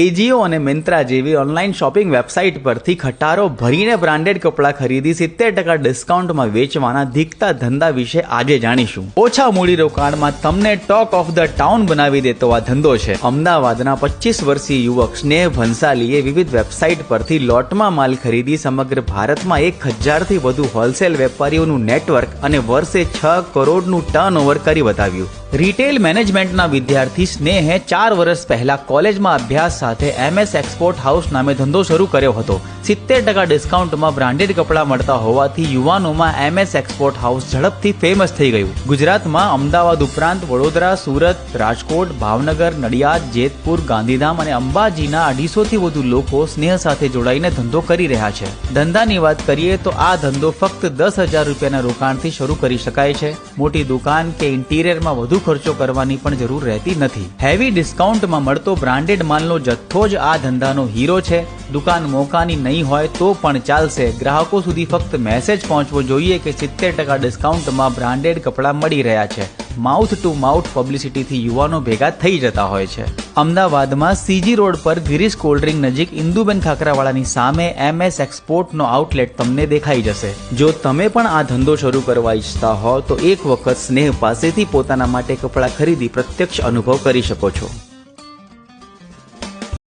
એજીઓ અને મિંત્રા જેવી online shopping website પરથી ખટારો ભરીને બ્રાન્ડેડ કપડાં ખરીદી 70% ડિસ્કાઉન્ટમાં વેચવાના ધીકતા ધંધા વિશે આજે જાણીશું। ઓછા મૂડીરોકાણમાં તમને ટોક ઓફ ધ ટાઉન બનાવી દેતો આ ધંધો છે। અમદાવાદના 25 વર્ષીય યુવક સ્નેહ ભંસાલીએ વિવિધ વેબસાઇટ પરથી લોટમાં માલ ખરીદી સમગ્ર ભારતમાં 1000થી વધુ હોલસેલ વેપારીઓનું નેટવર્ક અને વર્ષે 6 કરોડનું ટર્નઓવર કરી બતાવ્યું। રિટેલ મેનેજમેન્ટના વિદ્યાર્થી સ્નેહે 4 વર્ષ પહેલા કોલેજમાં અભ્યાસ સાથે MS એક્સપોર્ટ હાઉસ નામે ધંધો શરૂ કર્યો હતો। 70% ડિસ્કાઉન્ટમાં બ્રાન્ડેડ કપડાં મળતા હોવાથી યુવાનોમાં MS એક્સપોર્ટ હાઉસ ઝડપથી ફેમસ થઈ ગયું। ગુજરાતમાં અમદાવાદ ઉપરાંત વડોદરા, સુરત, રાજકોટ, ભાવનગર, નડિયાદ, જેતપુર, ગાંધીધામ અને અંબાજીના 250થી વધુ લોકો સ્નેહ સાથે જોડાઈને ધંધો કરી રહ્યા છે। ધંધાની વાત કરીએ તો આ ધંધો ફક્ત 10,000 રૂપિયાના રોકાણથી શરૂ કરી શકાય છે। મોટી દુકાન કે ઇન્ટિરિયરમાં વધુ ખર્ચો કરવાની પણ જરૂર રહેતી નથી। હેવી ડિસ્કાઉન્ટમાં મળતો બ્રાન્ડેડ માલનો જથ્થો જ આ ધંધાનો હીરો છે। દુકાન મોકાની નહીં હોય તો પણ ચાલશે। ગ્રાહકો સુધી ફક્ત મેસેજ પહોંચવો જોઈએ કે 70% ડિસ્કાઉન્ટમાં બ્રાન્ડેડ કપડાં મળી રહ્યા છે। માઉથ ટુ માઉથ પબ્લિસિટીથી યુવાનો ભેગા થઈ જતા હોય છે। અમદાવાદમાં CG રોડ પર ગિરીશ કોલ્ડ્રિંક નજીક ઇન્દુબેન ખાખરાવાળાની સામે MS એક્સપોર્ટનો આઉટલેટ તમને દેખાઈ જશે। જો તમે પણ આ ધંધો શરૂ કરવા ઈચ્છતા હો તો એક વખત સ્નેહ પાસેથી પોતાના માટે કપડાં ખરીદી પ્રત્યક્ષ અનુભવ કરી શકો છો।